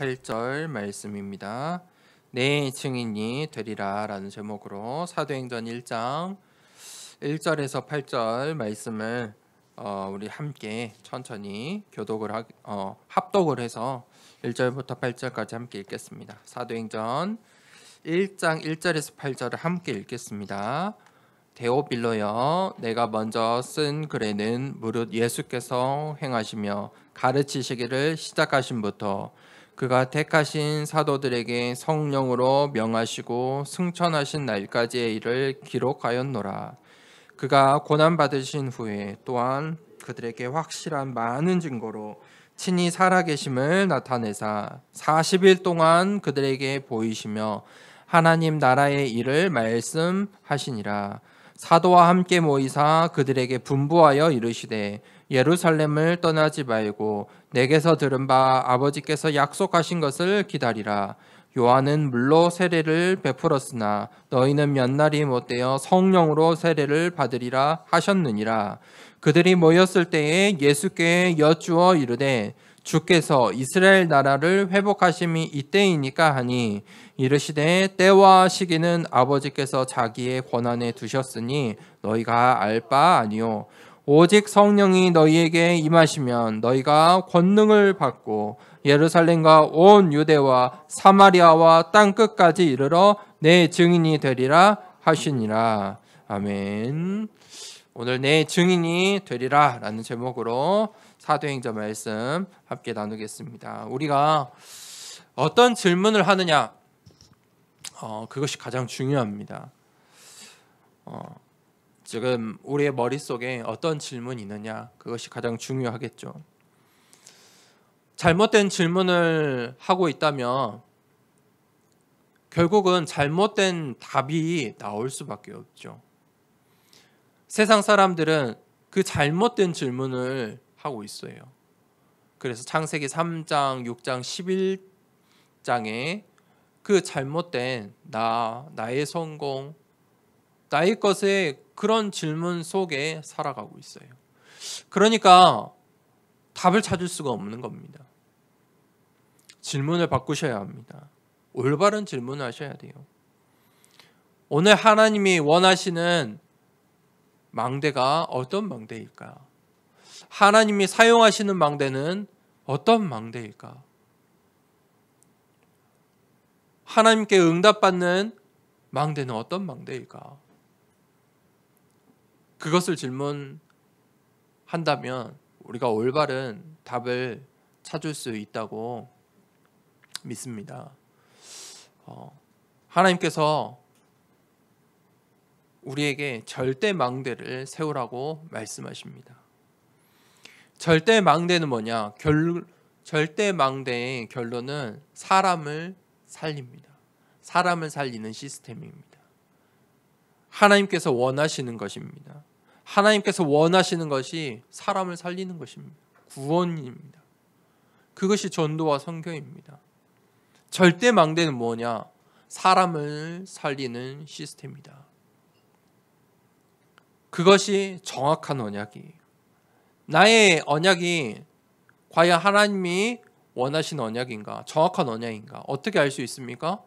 8절 말씀입니다. 내 증인이 되리라 라는 제목으로 사도행전 1장 1절에서 8절 말씀을 우리 함께 천천히 합독을 해서 1절부터 8절까지 함께 읽겠습니다. 사도행전 1장 1절에서 8절을 함께 읽겠습니다. 데오빌로여, 내가 먼저 쓴 글에는 무릇 예수께서 행하시며 가르치시기를 시작하신부터 그가 택하신 사도들에게 성령으로 명하시고 승천하신 날까지의 일을 기록하였노라. 그가 고난받으신 후에 또한 그들에게 확실한 많은 증거로 친히 살아계심을 나타내사 40일 동안 그들에게 보이시며 하나님 나라의 일을 말씀하시니라. 사도와 함께 모이사 그들에게 분부하여 이르시되 예루살렘을 떠나지 말고 내게서 들은 바 아버지께서 약속하신 것을 기다리라. 요한은 물로 세례를 베풀었으나 너희는 몇 날이 못되어 성령으로 세례를 받으리라 하셨느니라. 그들이 모였을 때에 예수께 여쭈어 이르되 주께서 이스라엘 나라를 회복하심이 이때이니까 하니 이르시되 때와 시기는 아버지께서 자기의 권한에 두셨으니 너희가 알 바 아니요 오직 성령이 너희에게 임하시면 너희가 권능을 받고 예루살렘과 온 유대와 사마리아와 땅끝까지 이르러 내 증인이 되리라 하시니라. 아멘. 오늘 내 증인이 되리라 라는 제목으로 사도행전 말씀 함께 나누겠습니다. 우리가 어떤 질문을 하느냐, 그것이 가장 중요합니다. 지금 우리의 머릿속에 어떤 질문이 있느냐, 그것이 가장 중요하겠죠. 잘못된 질문을 하고 있다면 결국은 잘못된 답이 나올 수밖에 없죠. 세상 사람들은 그 잘못된 질문을 하고 있어요. 그래서 창세기 3장, 6장, 11장에 그 잘못된 나의 성공, 나의 것에 그런 질문 속에 살아가고 있어요. 그러니까 답을 찾을 수가 없는 겁니다. 질문을 바꾸셔야 합니다. 올바른 질문을 하셔야 돼요. 오늘 하나님이 원하시는 망대가 어떤 망대일까? 하나님이 사용하시는 망대는 어떤 망대일까? 하나님께 응답받는 망대는 어떤 망대일까? 그것을 질문한다면 우리가 올바른 답을 찾을 수 있다고 믿습니다. 하나님께서 우리에게 절대 망대를 세우라고 말씀하십니다. 절대 망대는 뭐냐? 절대 망대의 결론은 사람을 살립니다. 사람을 살리는 시스템입니다. 하나님께서 원하시는 것입니다. 하나님께서 원하시는 것이 사람을 살리는 것입니다. 구원입니다. 그것이 전도와 선교입니다. 절대 망대는 뭐냐? 사람을 살리는 시스템이다. 그것이 정확한 언약이에요. 나의 언약이 과연 하나님이 원하시는 언약인가? 정확한 언약인가? 어떻게 알 수 있습니까?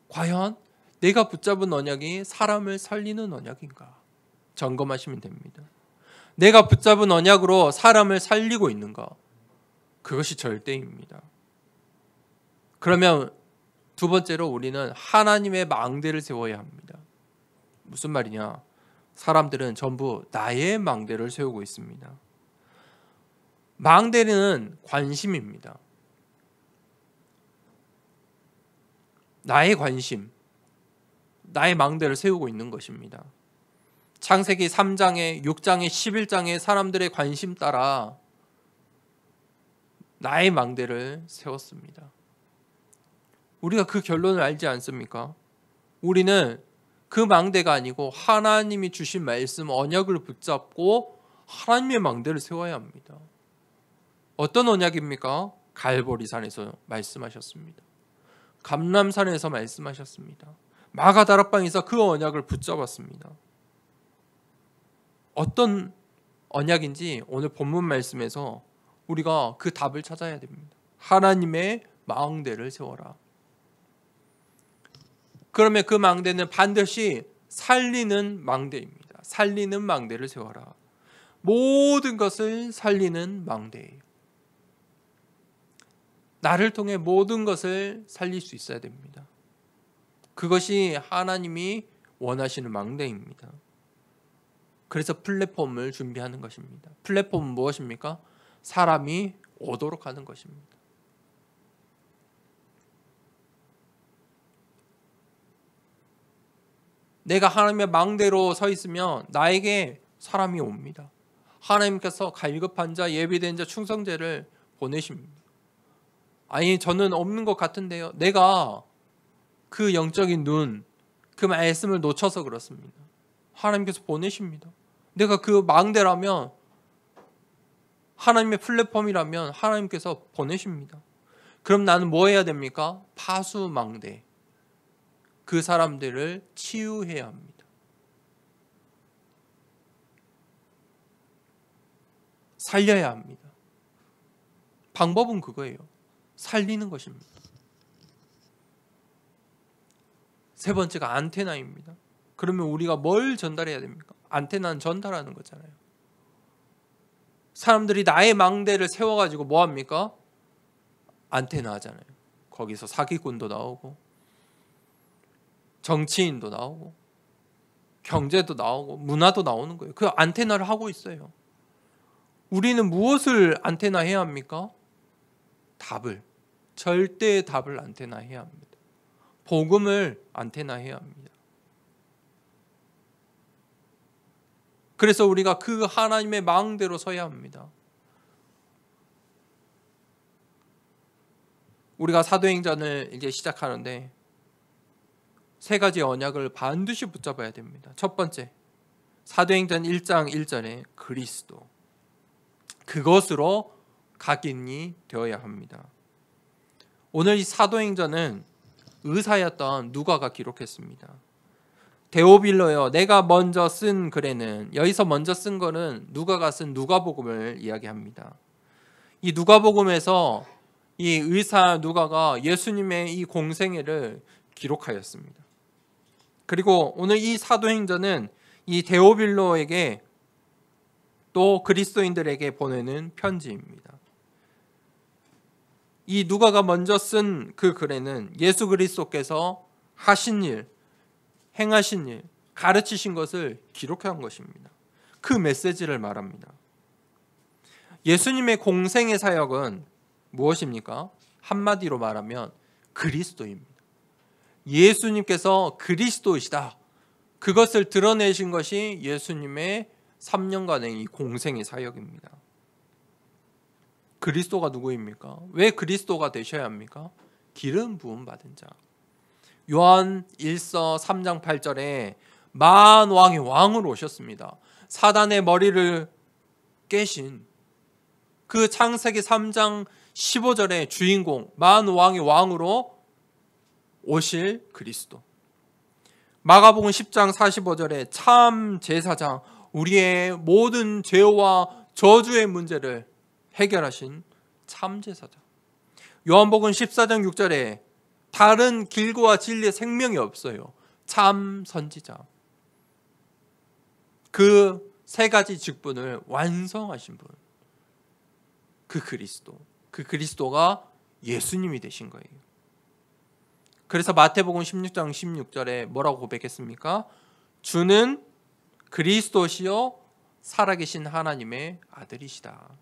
과연 내가 붙잡은 언약이 사람을 살리는 언약인가? 점검하시면 됩니다. 내가 붙잡은 언약으로 사람을 살리고 있는가? 그것이 절대입니다. 그러면 두 번째로 우리는 하나님의 망대를 세워야 합니다. 무슨 말이냐? 사람들은 전부 나의 망대를 세우고 있습니다. 망대는 관심입니다. 나의 관심, 나의 망대를 세우고 있는 것입니다. 창세기 3장에 6장에 11장에 사람들의 관심 따라 나의 망대를 세웠습니다. 우리가 그 결론을 알지 않습니까? 우리는 그 망대가 아니고 하나님이 주신 말씀 언약을 붙잡고 하나님의 망대를 세워야 합니다. 어떤 언약입니까? 갈보리산에서 말씀하셨습니다. 감람산에서 말씀하셨습니다. 마가다락방에서 그 언약을 붙잡았습니다. 어떤 언약인지 오늘 본문 말씀에서 우리가 그 답을 찾아야 됩니다. 하나님의 망대를 세워라. 그러면 그 망대는 반드시 살리는 망대입니다. 살리는 망대를 세워라. 모든 것을 살리는 망대예요. 나를 통해 모든 것을 살릴 수 있어야 됩니다. 그것이 하나님이 원하시는 망대입니다. 그래서 플랫폼을 준비하는 것입니다. 플랫폼은 무엇입니까? 사람이 오도록 하는 것입니다. 내가 하나님의 망대로 서 있으면 나에게 사람이 옵니다. 하나님께서 갈급한 자, 예비된 자, 충성자를 보내십니다. 아니, 저는 없는 것 같은데요. 내가 그 영적인 눈, 그 말씀을 놓쳐서 그렇습니다. 하나님께서 보내십니다. 내가 그 망대라면, 하나님의 플랫폼이라면 하나님께서 보내십니다. 그럼 나는 뭐 해야 됩니까? 파수망대. 그 사람들을 치유해야 합니다. 살려야 합니다. 방법은 그거예요. 살리는 것입니다. 세 번째가 안테나입니다. 그러면 우리가 뭘 전달해야 됩니까? 안테나는 전달하는 거잖아요. 사람들이 나의 망대를 세워가지고 뭐 합니까? 안테나 하잖아요. 거기서 사기꾼도 나오고 정치인도 나오고 경제도 나오고 문화도 나오는 거예요. 그 안테나를 하고 있어요. 우리는 무엇을 안테나 해야 합니까? 답을, 절대의 답을 안테나 해야 합니다. 복음을 안테나 해야 합니다. 그래서 우리가 그 하나님의 망대로 서야 합니다. 우리가 사도행전을 이제 시작하는데 세 가지 언약을 반드시 붙잡아야 됩니다. 첫 번째, 사도행전 1장 1절에 그리스도, 그것으로 각인이 되어야 합니다. 오늘 이 사도행전은 의사였던 누가가 기록했습니다. 데오빌로여, 내가 먼저 쓴 글에는, 여기서 먼저 쓴 거는 누가가 쓴 누가복음을 이야기합니다. 이 누가복음에서 이 의사 누가가 예수님의 이 공생애를 기록하였습니다. 그리고 오늘 이 사도행전은 이 데오빌로에게 또 그리스도인들에게 보내는 편지입니다. 이 누가가 먼저 쓴 그 글에는 예수 그리스도께서 하신 일, 행하신 일, 가르치신 것을 기록한 것입니다. 그 메시지를 말합니다. 예수님의 공생의 사역은 무엇입니까? 한마디로 말하면 그리스도입니다. 예수님께서 그리스도이시다. 그것을 드러내신 것이 예수님의 3년간의 이 공생의 사역입니다. 그리스도가 누구입니까? 왜 그리스도가 되셔야 합니까? 기름 부음 받은 자. 요한 1서 3장 8절에 만왕의 왕으로 오셨습니다. 사단의 머리를 깨신 그 창세기 3장 15절의 주인공, 만왕의 왕으로 오실 그리스도. 마가복음 10장 45절에 참 제사장, 우리의 모든 죄와 저주의 문제를 해결하신 참 제사장. 요한복음 14장 6절에 다른 길과 진리의 생명이 없어요. 참 선지자. 그 세 가지 직분을 완성하신 분. 그 그리스도. 그 그리스도가 예수님이 되신 거예요. 그래서 마태복음 16장 16절에 뭐라고 고백했습니까? 주는 그리스도시요 살아계신 하나님의 아들이시다.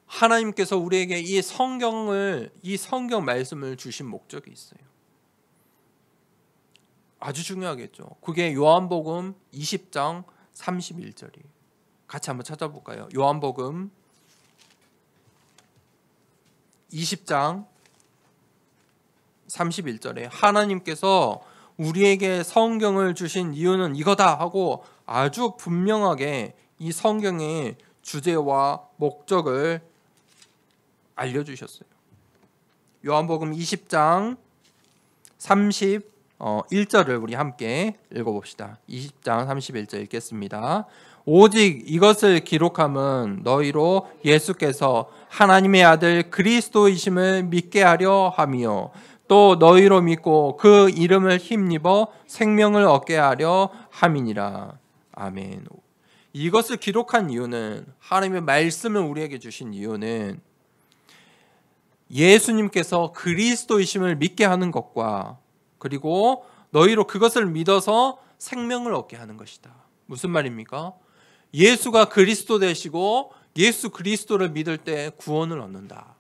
하나님께서 우리에게 이 성경 말씀을 주신 목적이 있어요. 아주 중요하겠죠. 그게 요한복음 20장 31절이에요. 같이 한번 찾아볼까요? 요한복음 20장 31절에 하나님께서 우리에게 성경을 주신 이유는 이거다 하고 아주 분명하게 이 성경의 주제와 목적을 알려주셨어요. 요한복음 20장 31절을 우리 함께 읽어봅시다. 20장 31절 읽겠습니다. 오직 이것을 기록함은 너희로 예수께서 하나님의 아들 그리스도이심을 믿게 하려 함이요 또 너희로 믿고 그 이름을 힘입어 생명을 얻게 하려 함이니라. 아멘. 이것을 기록한 이유는, 하나님의 말씀을 우리에게 주신 이유는 예수님께서 그리스도이심을 믿게 하는 것과, 그리고 너희로 그것을 믿어서 생명을 얻게 하는 것이다. 무슨 말입니까? 예수가 그리스도 되시고 예수 그리스도를 믿을 때 구원을 얻는다.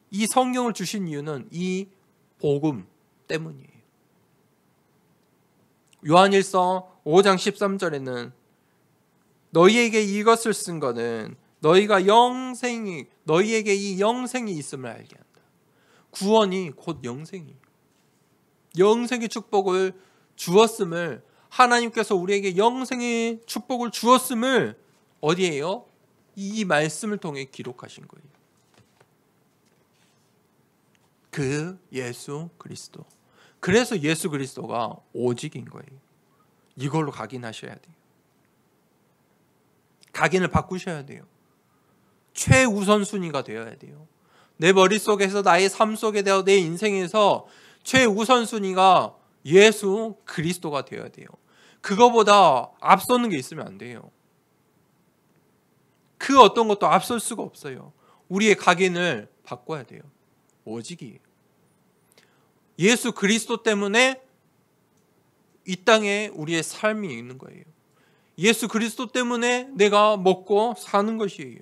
이 성경을 주신 이유는 이 복음 때문이에요. 요한일서 5장 13절에는 너희에게 이것을 쓴 것은 너희에게 이 영생이 있음을 알게 한다. 구원이 곧 영생이, 영생의 축복을 주었음을, 하나님께서 우리에게 영생의 축복을 주었음을 어디에요? 이 말씀을 통해 기록하신 거예요. 그 예수 그리스도. 그래서 예수 그리스도가 오직인 거예요. 이걸로 각인하셔야 돼요. 각인을 바꾸셔야 돼요. 최우선순위가 되어야 돼요. 내 머릿속에서, 나의 삶 속에, 내 인생에서 최우선순위가 예수 그리스도가 되어야 돼요. 그거보다 앞서는 게 있으면 안 돼요. 그 어떤 것도 앞설 수가 없어요. 우리의 각인을 바꿔야 돼요. 오직이에요. 예수 그리스도 때문에 이 땅에 우리의 삶이 있는 거예요. 예수 그리스도 때문에 내가 먹고 사는 것이에요.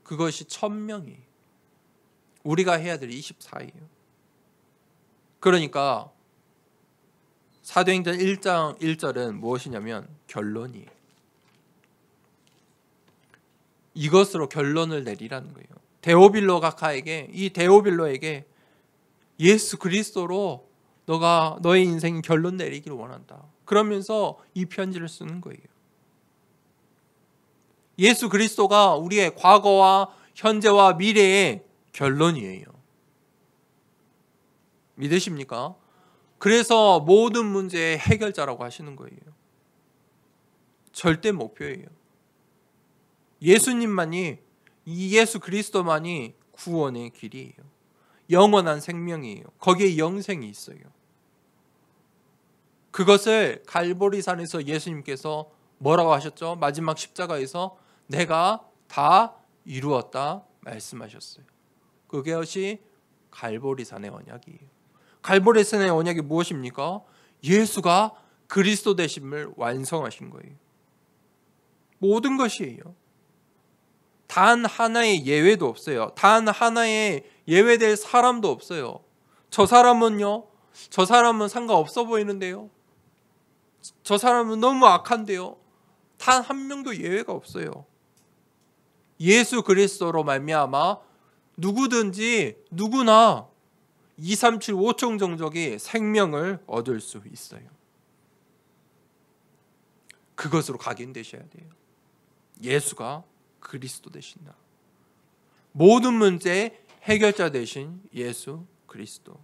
그것이 천명이에요. 우리가 해야 될 24예요. 그러니까 사도행전 1장 1절은 무엇이냐면 결론이에요. 이것으로 결론을 내리라는 거예요. 데오빌로 각하에게, 이 데오빌로에게 예수 그리스도로 너의 인생 결론 내리기를 원한다. 그러면서 이 편지를 쓰는 거예요. 예수 그리스도가 우리의 과거와 현재와 미래의 결론이에요. 믿으십니까? 그래서 모든 문제의 해결자라고 하시는 거예요. 절대 목표예요. 예수님만이, 이 예수 그리스도만이 구원의 길이에요. 영원한 생명이에요. 거기에 영생이 있어요. 그것을 갈보리산에서 예수님께서 뭐라고 하셨죠? 마지막 십자가에서 내가 다 이루었다 말씀하셨어요. 그것이 갈보리산의 언약이에요. 갈보리산의 언약이 무엇입니까? 예수가 그리스도 되심을 완성하신 거예요. 모든 것이에요. 단 하나의 예외도 없어요. 단 하나의 예외될 사람도 없어요. 저 사람은요? 저 사람은 상관없어 보이는데요? 저 사람은 너무 악한데요? 단 한 명도 예외가 없어요. 예수 그리스도로 말미암아 누구든지 누구나 237 5총 종족이 생명을 얻을 수 있어요. 그것으로 각인되셔야 돼요. 예수가 그리스도 되신다. 모든 문제의 해결자 되신 예수 그리스도.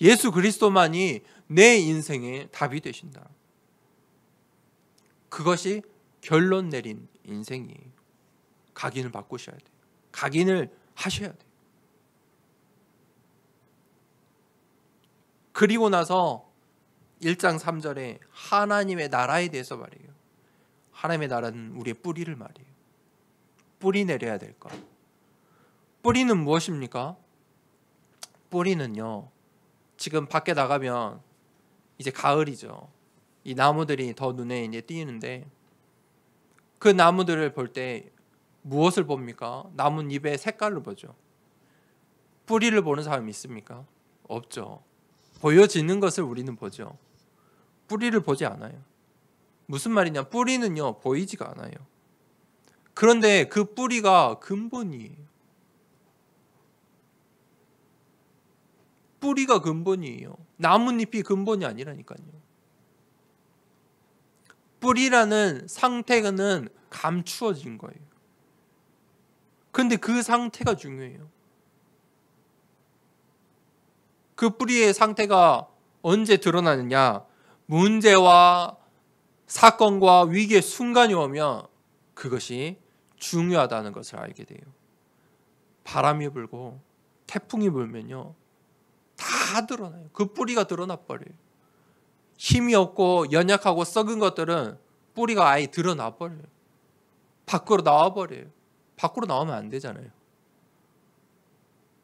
예수 그리스도만이 내 인생의 답이 되신다. 그것이 결론 내린 인생이에요. 각인을 바꾸셔야 돼요. 각인을 하셔야 돼요. 그리고 나서 1장 3절에 하나님의 나라에 대해서 말해요. 하나님의 나라는 우리의 뿌리를 말해요. 뿌리 내려야 될 것. 뿌리는 무엇입니까? 뿌리는요, 지금 밖에 나가면 이제 가을이죠. 이 나무들이 더 눈에 이제 띄는데, 그 나무들을 볼 때 무엇을 봅니까? 나뭇잎의 색깔을 보죠. 뿌리를 보는 사람이 있습니까? 없죠. 보여지는 것을 우리는 보죠. 뿌리를 보지 않아요. 무슨 말이냐? 뿌리는요, 보이지가 않아요. 그런데 그 뿌리가 근본이에요. 뿌리가 근본이에요. 나뭇잎이 근본이 아니라니까요. 뿌리라는 상태는 감추어진 거예요. 그런데 그 상태가 중요해요. 그 뿌리의 상태가 언제 드러나느냐? 문제와 사건과 위기의 순간이 오면 그것이 중요하다는 것을 알게 돼요. 바람이 불고 태풍이 불면요, 다 드러나요. 그 뿌리가 드러나 버려요. 힘이 없고 연약하고 썩은 것들은 뿌리가 아예 드러나 버려요. 밖으로 나와 버려요. 밖으로 나오면 안 되잖아요.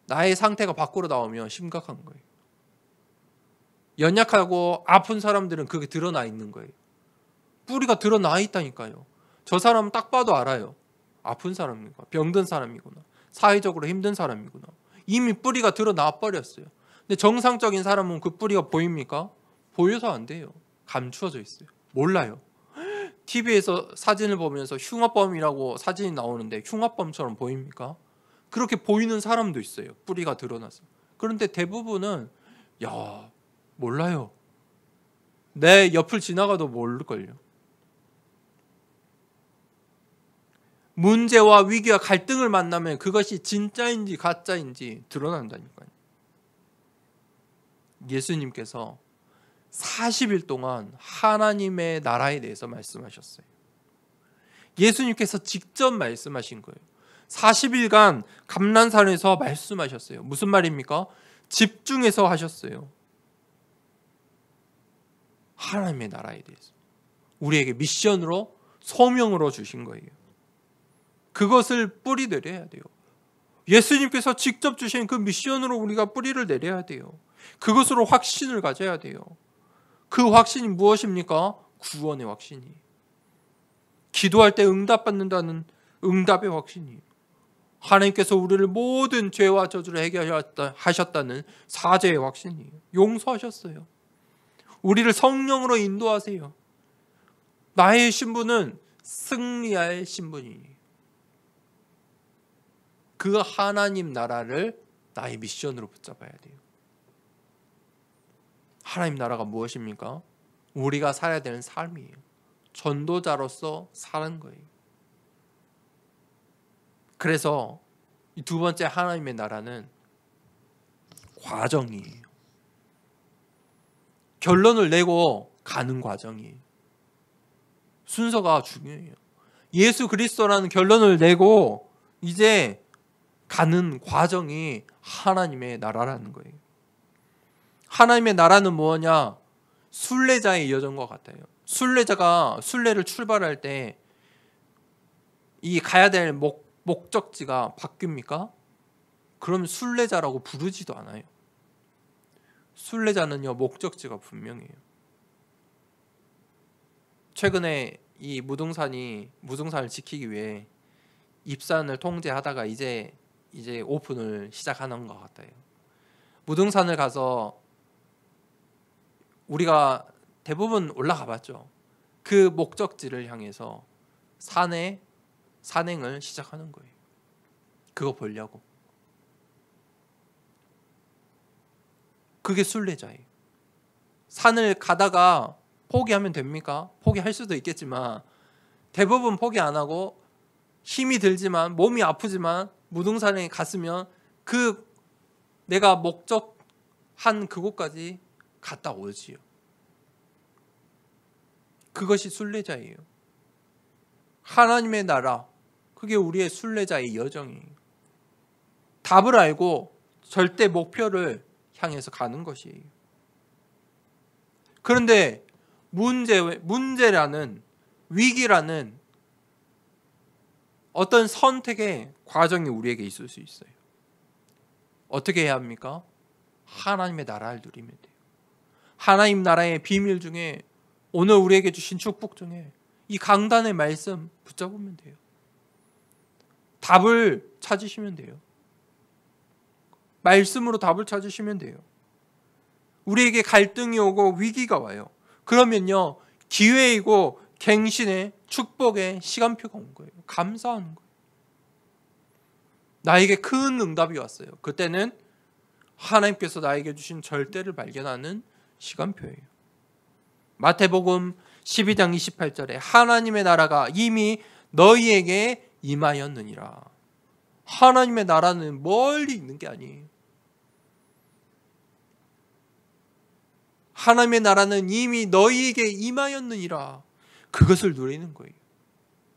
나의 상태가 밖으로 나오면 심각한 거예요. 연약하고 아픈 사람들은 그게 드러나 있는 거예요. 뿌리가 드러나 있다니까요. 저 사람은 딱 봐도 알아요. 아픈 사람이구나, 병든 사람이구나, 사회적으로 힘든 사람이구나. 이미 뿌리가 드러나 버렸어요. 근데 정상적인 사람은 그 뿌리가 보입니까? 보여서 안 돼요. 감추어져 있어요. 몰라요. TV에서 사진을 보면서 흉악범이라고 사진이 나오는데 흉악범처럼 보입니까? 그렇게 보이는 사람도 있어요. 뿌리가 드러나서. 그런데 대부분은 몰라요. 내 옆을 지나가도 모를걸요. 문제와 위기와 갈등을 만나면 그것이 진짜인지 가짜인지 드러난다니까요. 예수님께서 40일 동안 하나님의 나라에 대해서 말씀하셨어요. 예수님께서 직접 말씀하신 거예요. 40일간 감난산에서 말씀하셨어요. 무슨 말입니까? 집중해서 하셨어요. 하나님의 나라에 대해서 우리에게 미션으로, 소명으로 주신 거예요. 그것을 뿌리 내려야 돼요. 예수님께서 직접 주신 그 미션으로 우리가 뿌리를 내려야 돼요. 그것으로 확신을 가져야 돼요. 그 확신이 무엇입니까? 구원의 확신이. 기도할 때 응답받는다는 응답의 확신이. 하나님께서 우리를 모든 죄와 저주를 해결하셨다는 사죄의 확신이. 용서하셨어요. 우리를 성령으로 인도하세요. 나의 신분은 승리할 신분이니. 그 하나님 나라를 나의 미션으로 붙잡아야 돼요. 하나님 나라가 무엇입니까? 우리가 살아야 되는 삶이에요. 전도자로서 사는 거예요. 그래서 이 두 번째 하나님의 나라는 과정이에요. 결론을 내고 가는 과정이에요. 순서가 중요해요. 예수 그리스도라는 결론을 내고 이제 가는 과정이 하나님의 나라라는 거예요. 하나님의 나라는 뭐냐? 순례자의 여정과 같아요. 순례자가 순례를 출발할 때 이 가야 될 목적지가 바뀝니까? 그럼 순례자라고 부르지도 않아요. 순례자는요, 목적지가 분명해요. 최근에 이 무등산을 지키기 위해 입산을 통제하다가 이제 오픈을 시작하는 것 같아요. 무등산을 가서 우리가 대부분 올라가 봤죠. 그 목적지를 향해서 산행을 시작하는 거예요. 그거 보려고. 그게 순례자예요. 산을 가다가 포기하면 됩니까? 포기할 수도 있겠지만 대부분 포기 안 하고 힘이 들지만, 몸이 아프지만 무등산에 갔으면 그 내가 목적한 그곳까지 갔다 오지요. 그것이 순례자예요. 하나님의 나라, 그게 우리의 순례자의 여정이에요. 답을 알고 절대 목표를 향해서 가는 것이에요. 그런데 문제라는, 위기라는 어떤 선택의 과정이 우리에게 있을 수 있어요. 어떻게 해야 합니까? 하나님의 나라를 누리면 돼요. 하나님 나라의 비밀 중에, 오늘 우리에게 주신 축복 중에 이 강단의 말씀 붙잡으면 돼요. 답을 찾으시면 돼요. 말씀으로 답을 찾으시면 돼요. 우리에게 갈등이 오고 위기가 와요. 그러면요, 기회이고 갱신의 축복의 시간표가 온 거예요. 감사하는 거예요. 나에게 큰 응답이 왔어요. 그때는 하나님께서 나에게 주신 절대를 발견하는 시간표예요. 마태복음 12장 28절에 하나님의 나라가 이미 너희에게 임하였느니라. 하나님의 나라는 멀리 있는 게 아니에요. 하나님의 나라는 이미 너희에게 임하였느니라. 그것을 누리는 거예요.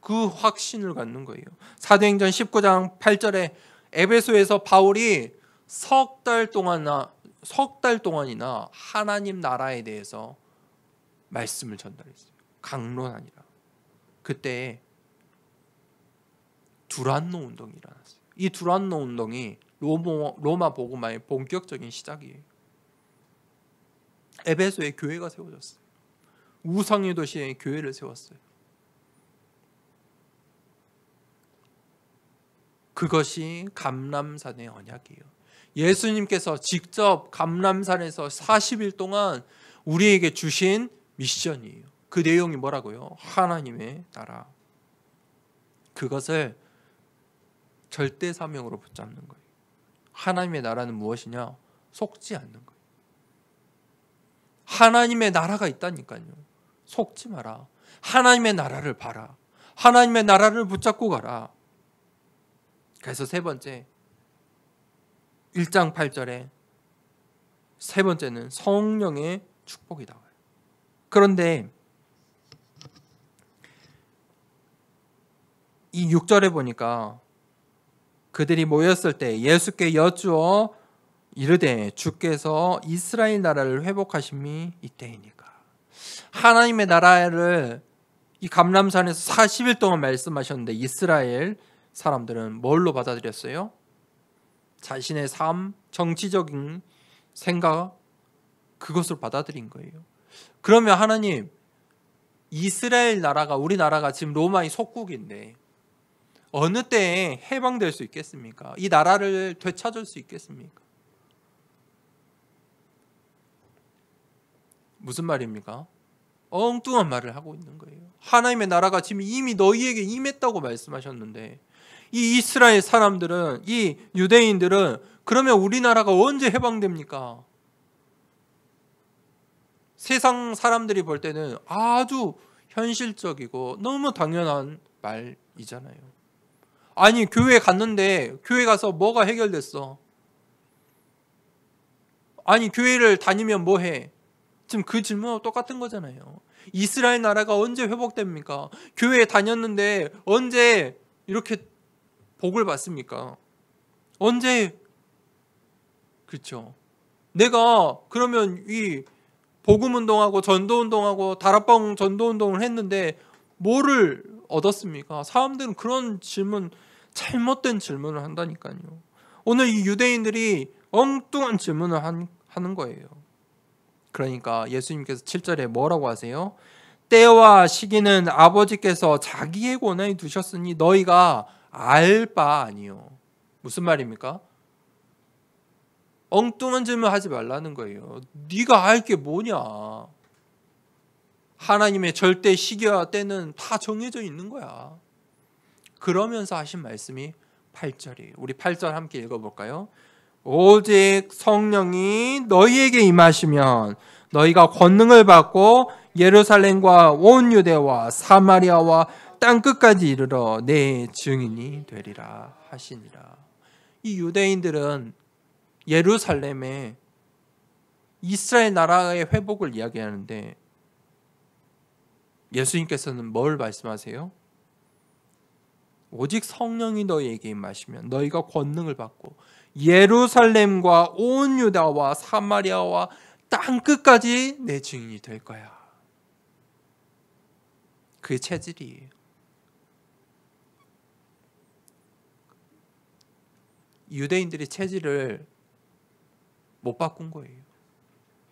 그 확신을 갖는 거예요. 사도행전 19장 8절에 에베소에서 바울이 석 달 동안이나 하나님 나라에 대해서 말씀을 전달했어요. 강론하니라. 그때 두란노 운동이 일어났어요. 이 두란노 운동이 로마 복음화의 본격적인 시작이에요. 에베소에 교회가 세워졌어요. 우상의 도시에 교회를 세웠어요. 그것이 감람산의 언약이에요. 예수님께서 직접 감람산에서 40일 동안 우리에게 주신 미션이에요. 그 내용이 뭐라고요? 하나님의 나라. 그것을 절대 사명으로 붙잡는 거예요. 하나님의 나라는 무엇이냐? 속지 않는 거예요. 하나님의 나라가 있다니까요. 속지 마라. 하나님의 나라를 봐라. 하나님의 나라를 붙잡고 가라. 그래서 세 번째, 1장 8절에 세 번째는 성령의 축복이 나와요. 그런데 이 6절에 보니까 그들이 모였을 때 예수께 여쭈어 이르되 주께서 이스라엘 나라를 회복하심이 이때이니까. 하나님의 나라를 이 감람산에서 40일 동안 말씀하셨는데 이스라엘 사람들은 뭘로 받아들였어요? 자신의 삶, 정치적인 생각, 그것을 받아들인 거예요. 그러면 하나님, 이스라엘 나라가, 우리나라가 지금 로마의 속국인데 어느 때에 해방될 수 있겠습니까? 이 나라를 되찾을 수 있겠습니까? 무슨 말입니까? 엉뚱한 말을 하고 있는 거예요. 하나님의 나라가 지금 이미 너희에게 임했다고 말씀하셨는데 이 이스라엘 사람들은, 이 유대인들은 그러면 우리나라가 언제 해방됩니까? 세상 사람들이 볼 때는 아주 현실적이고 너무 당연한 말이잖아요. 아니, 교회 갔는데 교회 가서 뭐가 해결됐어? 아니, 교회를 다니면 뭐 해? 지금 그 질문하고 똑같은 거잖아요. 이스라엘 나라가 언제 회복됩니까? 교회에 다녔는데 언제 이렇게 복을 받습니까? 언제? 그렇죠. 내가 그러면 이 복음운동하고 전도운동하고 다락방 전도운동을 했는데 뭐를 얻었습니까? 사람들은 그런 질문, 잘못된 질문을 한다니까요. 오늘 이 유대인들이 엉뚱한 질문을 하는 거예요. 그러니까 예수님께서 7절에 뭐라고 하세요? 때와 시기는 아버지께서 자기의 권한에 두셨으니 너희가 알 바 아니요. 무슨 말입니까? 엉뚱한 질문 하지 말라는 거예요. 네가 알 게 뭐냐? 하나님의 절대 시기와 때는 다 정해져 있는 거야. 그러면서 하신 말씀이 8절이에요. 우리 8절 함께 읽어볼까요? 오직 성령이 너희에게 임하시면 너희가 권능을 받고 예루살렘과 온 유대와 사마리아와 땅끝까지 이르러 내 증인이 되리라 하시니라. 이 유대인들은 예루살렘에 이스라엘 나라의 회복을 이야기하는데 예수님께서는 뭘 말씀하세요? 오직 성령이 너희에게 임하시면 너희가 권능을 받고 예루살렘과 온 유다와 사마리아와 땅끝까지 내 증인이 될 거야. 그게 체질이에요. 유대인들이 체질을 못 바꾼 거예요.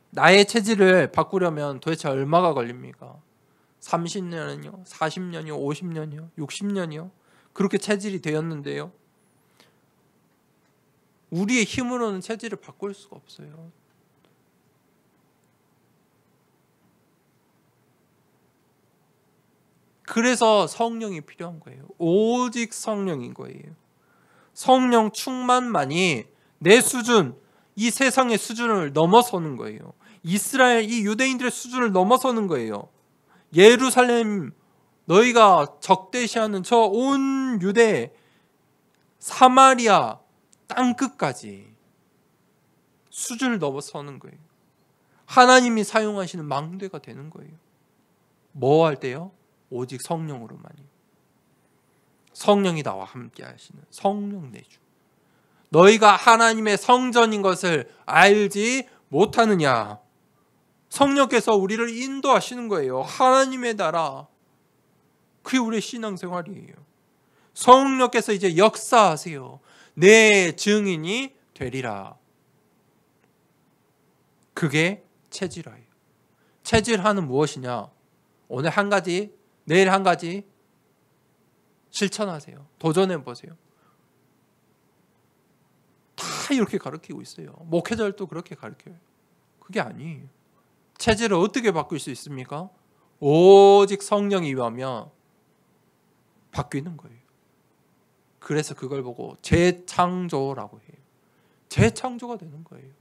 나의 체질을 바꾸려면 도대체 얼마가 걸립니까? 30년이요? 40년이요? 50년이요? 60년이요? 그렇게 체질이 되었는데요. 우리의 힘으로는 체질을 바꿀 수가 없어요. 그래서 성령이 필요한 거예요. 오직 성령인 거예요. 성령 충만만이 내 수준, 이 세상의 수준을 넘어서는 거예요. 이스라엘, 이 유대인들의 수준을 넘어서는 거예요. 예루살렘, 너희가 적대시하는 저 온 유대, 사마리아, 땅끝까지 수준을 넘어서는 거예요. 하나님이 사용하시는 망대가 되는 거예요. 뭐 할 때요? 오직 성령으로만이. 성령이 나와 함께 하시는 성령 내주. 너희가 하나님의 성전인 것을 알지 못하느냐. 성령께서 우리를 인도하시는 거예요. 하나님의 나라. 그게 우리의 신앙생활이에요. 성령께서 이제 역사하세요. 내 증인이 되리라. 그게 체질화예요. 체질화는 무엇이냐? 오늘 한 가지, 내일 한 가지 실천하세요. 도전해 보세요. 다 이렇게 가르치고 있어요. 목회자들도 그렇게 가르쳐요. 그게 아니에요. 체질을 어떻게 바꿀 수 있습니까? 오직 성령이 임하면 바뀌는 거예요. 그래서 그걸 보고 재창조라고 해요. 재창조가 되는 거예요.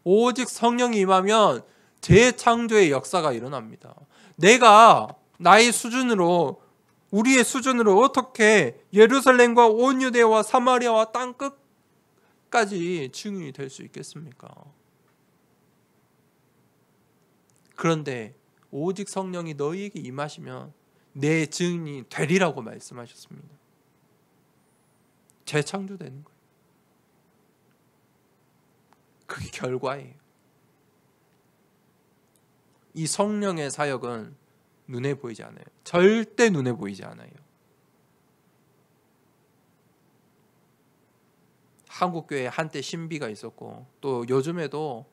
오직 성령이 임하면 재창조의 역사가 일어납니다. 내가 나의 수준으로, 우리의 수준으로 어떻게 예루살렘과 온 유대와 사마리아와 땅 끝까지 증인이 될 수 있겠습니까? 그런데 오직 성령이 너희에게 임하시면 내 증인이 되리라고 말씀하셨습니다. 재창조되는 거예요. 그게 결과예요. 이 성령의 사역은 눈에 보이지 않아요. 절대 눈에 보이지 않아요. 한국교회에 한때 신비가 있었고 또 요즘에도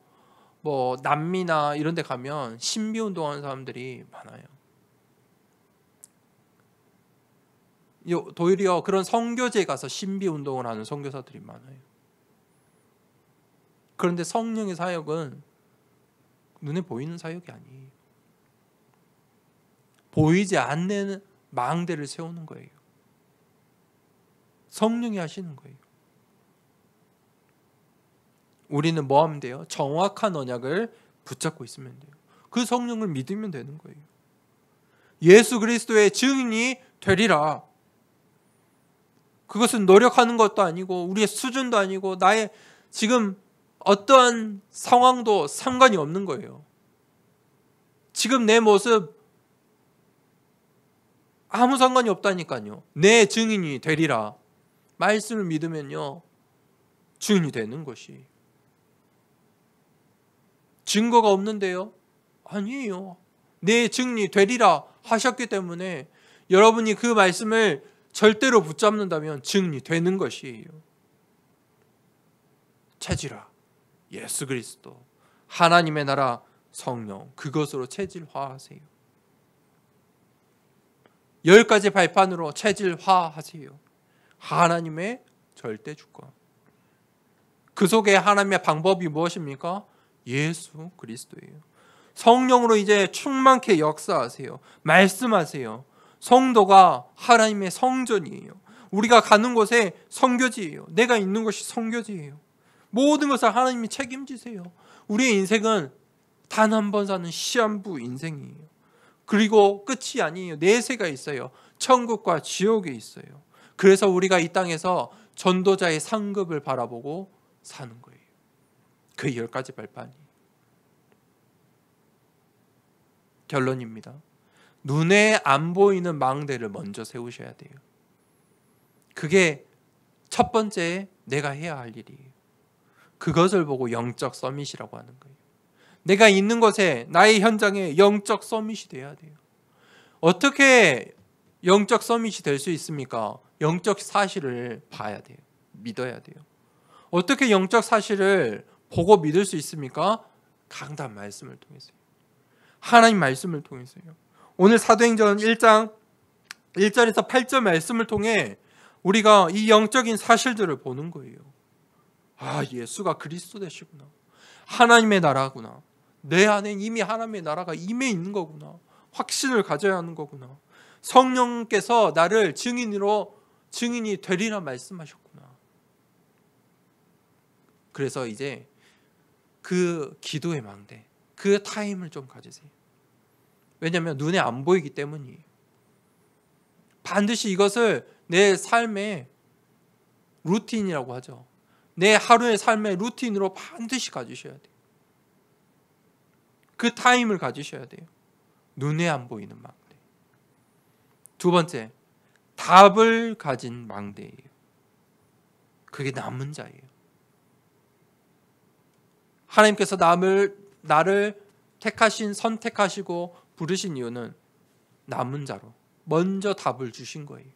뭐 남미나 이런 데 가면 신비 운동하는 사람들이 많아요. 도리어 그런 선교지에 가서 신비 운동을 하는 선교사들이 많아요. 그런데 성령의 사역은 눈에 보이는 사역이 아니에요. 보이지 않는 망대를 세우는 거예요. 성령이 하시는 거예요. 우리는 뭐 하면 돼요? 정확한 언약을 붙잡고 있으면 돼요. 그 성령을 믿으면 되는 거예요. 예수 그리스도의 증인이 되리라. 그것은 노력하는 것도 아니고 우리의 수준도 아니고 나의 지금 어떠한 상황도 상관이 없는 거예요. 지금 내 모습 아무 상관이 없다니까요. 내 증인이 되리라. 말씀을 믿으면요, 증인이 되는 것이. 증거가 없는데요? 아니에요. 내 증인이 되리라 하셨기 때문에 여러분이 그 말씀을 절대로 붙잡는다면 증인이 되는 것이에요. 체질화, 예수 그리스도, 하나님의 나라, 성령, 그것으로 체질화하세요. 10가지 발판으로 체질화하세요. 하나님의 절대 주권. 그 속에 하나님의 방법이 무엇입니까? 예수 그리스도예요. 성령으로 이제 충만케 역사하세요. 말씀하세요. 성도가 하나님의 성전이에요. 우리가 가는 곳에 성교지예요. 내가 있는 곳이 성교지예요. 모든 것을 하나님이 책임지세요. 우리의 인생은 단 한 번 사는 시한부 인생이에요. 그리고 끝이 아니에요. 내세가 있어요. 천국과 지옥에 있어요. 그래서 우리가 이 땅에서 전도자의 상급을 바라보고 사는 거예요. 그 10가지 발판이. 결론입니다. 눈에 안 보이는 망대를 먼저 세우셔야 돼요. 그게 첫 번째 내가 해야 할 일이에요. 그것을 보고 영적 서밋이라고 하는 거예요. 내가 있는 곳에, 나의 현장에 영적 서밋이 돼야 돼요. 어떻게 영적 서밋이 될 수 있습니까? 영적 사실을 봐야 돼요. 믿어야 돼요. 어떻게 영적 사실을 보고 믿을 수 있습니까? 강단 말씀을 통해서요. 하나님 말씀을 통해서요. 오늘 사도행전 1장 1절에서 8절 말씀을 통해 우리가 이 영적인 사실들을 보는 거예요. 아, 예수가 그리스도 되시구나. 하나님의 나라구나. 내 안에 이미 하나님의 나라가 임해 있는 거구나. 확신을 가져야 하는 거구나. 성령께서 나를 증인이 되리라 말씀하셨구나. 그래서 이제 그 기도의 망대, 그 타임을 좀 가지세요. 왜냐하면 눈에 안 보이기 때문이에요. 반드시 이것을 내 삶의 루틴이라고 하죠. 내 하루의 삶의 루틴으로 반드시 가지셔야 돼요. 그 타임을 가지셔야 돼요. 눈에 안 보이는 망대. 두 번째, 답을 가진 망대예요. 그게 남은 자예요. 하나님께서 나를 선택하시고 부르신 이유는 남은 자로 먼저 답을 주신 거예요.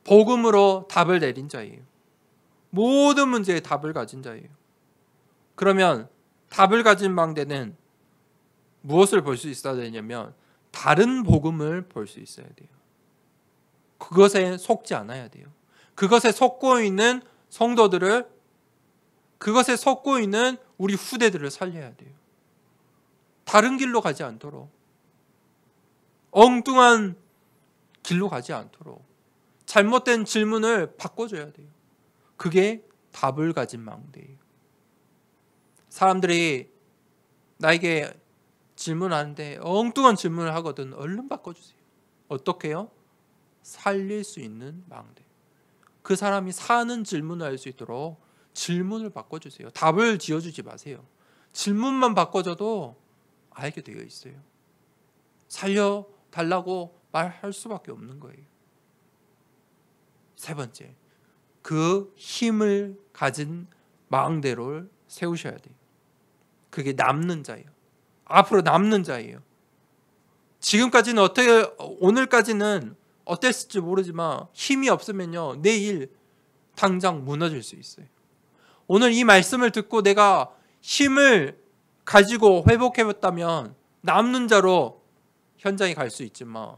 복음으로 답을 내린 자예요. 모든 문제에 답을 가진 자예요. 그러면 답을 가진 망대는 무엇을 볼 수 있어야 되냐면 다른 복음을 볼 수 있어야 돼요. 그것에 속지 않아야 돼요. 그것에 속고 있는 성도들을, 그것에 속고 있는 우리 후대들을 살려야 돼요. 다른 길로 가지 않도록, 엉뚱한 길로 가지 않도록 잘못된 질문을 바꿔줘야 돼요. 그게 답을 가진 망대예요. 사람들이 나에게 질문하는데 엉뚱한 질문을 하거든 얼른 바꿔주세요. 어떻게 해요? 살릴 수 있는 망대. 그 사람이 사는 질문을 할 수 있도록 질문을 바꿔주세요. 답을 지어주지 마세요. 질문만 바꿔줘도 알게 되어 있어요. 살려달라고 말할 수밖에 없는 거예요. 세 번째, 그 힘을 가진 망대를 세우셔야 돼요. 그게 남는 자예요. 앞으로 남는 자예요. 지금까지는 오늘까지는 어땠을지 모르지만 힘이 없으면요, 내일 당장 무너질 수 있어요. 오늘 이 말씀을 듣고 내가 힘을 가지고 회복해봤다면 남는 자로 현장에 갈 수 있지만,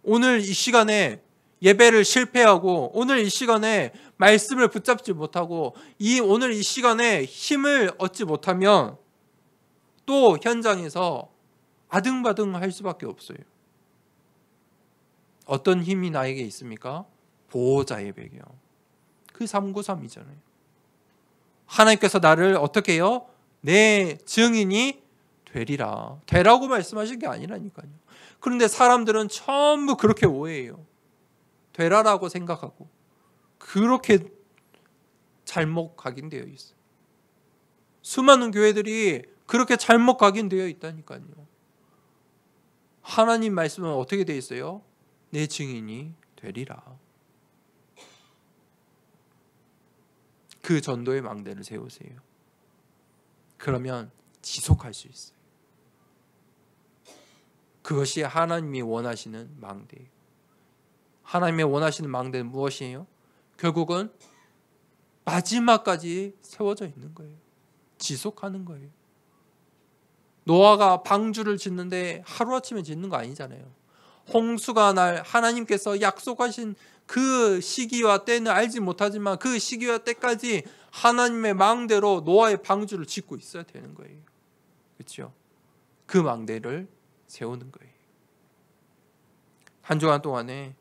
오늘 이 시간에 예배를 실패하고 오늘 이 시간에 말씀을 붙잡지 못하고 오늘 이 시간에 힘을 얻지 못하면 또 현장에서 아등바등 할 수밖에 없어요. 어떤 힘이 나에게 있습니까? 보호자의 배경. 그 393이잖아요. 하나님께서 나를 어떻게 해요? 내 증인이 되리라. 되라고 말씀하신 게 아니라니까요. 그런데 사람들은 전부 그렇게 오해해요. 되라라고 생각하고 그렇게 잘못 각인되어 있어요. 수많은 교회들이 그렇게 잘못 각인되어 있다니까요. 하나님 말씀은 어떻게 되어 있어요? 내 증인이 되리라. 그 전도의 망대를 세우세요. 그러면 지속할 수 있어요. 그것이 하나님이 원하시는 망대예요. 하나님의 원하시는 망대는 무엇이에요? 결국은 마지막까지 세워져 있는 거예요. 지속하는 거예요. 노아가 방주를 짓는데 하루아침에 짓는 거 아니잖아요. 홍수가 날 하나님께서 약속하신 그 시기와 때는 알지 못하지만 그 시기와 때까지 하나님의 망대로 노아의 방주를 짓고 있어야 되는 거예요. 그렇죠? 그 망대를 세우는 거예요. 한 주간 동안에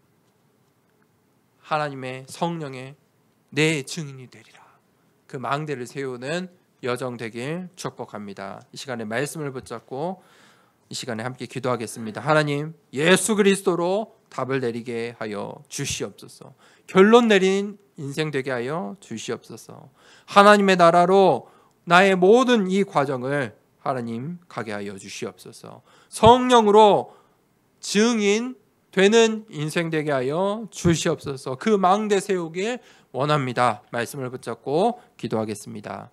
하나님의 성령의 내 증인이 되리라. 그 망대를 세우는 여정 되길 축복합니다. 이 시간에 말씀을 붙잡고 이 시간에 함께 기도하겠습니다. 하나님, 예수 그리스도로 답을 내리게 하여 주시옵소서. 결론 내린 인생 되게 하여 주시옵소서. 하나님의 나라로 나의 모든 이 과정을 하나님 가게 하여 주시옵소서. 성령으로 증인 되는 인생 되게 하여 주시옵소서. 그 망대 세우길 원합니다. 말씀을 붙잡고 기도하겠습니다.